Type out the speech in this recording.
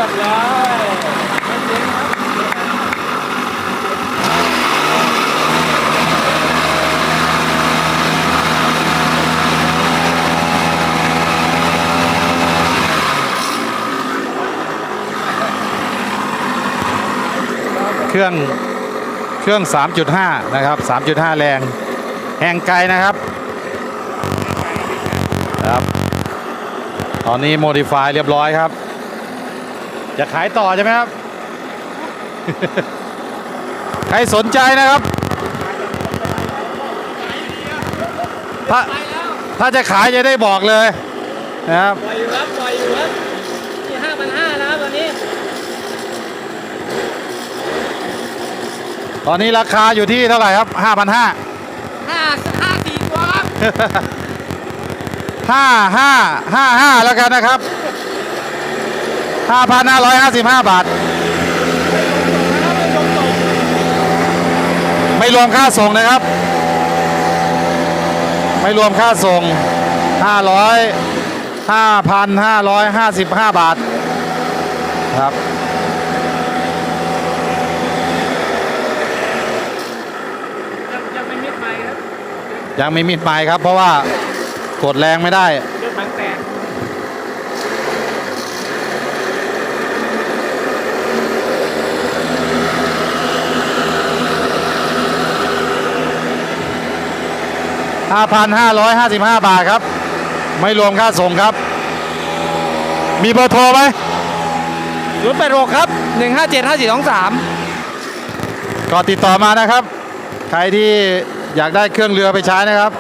รียบร้อยเครื่อง 3.5 นะครับ 3.5 แรงแห่งไกลนะครับตอนนี้โมดิฟายเรียบร้อยครับจะขายต่อใช่ไหมครับ ใครสนใจนะครับถ้าจะขายจะได้บอกเลยนะครับปล่อยอยู่ครับที่5,500นะครับตอนนี้ราคาอยู่ที่เท่าไหร่ครับ 5,500 54ตัวครับ 55แล้วกันนะครับ 5,555 บาทไม่รวมค่าส่งนะครับไม่รวมค่าส่ง5,555 บาทครับยังไม่มิดไมค์ครับ ยังไม่มิดไมค์ครับเพราะว่ากดแรงไม่ได้รถบางแตก5,555 บาทครับไม่รวมค่าส่งครับมีเบอร์โทรไหม086ครับ1575423ก็ติดต่อมานะครับใครที่อยากได้เครื่องเรือไปใช้นะครับ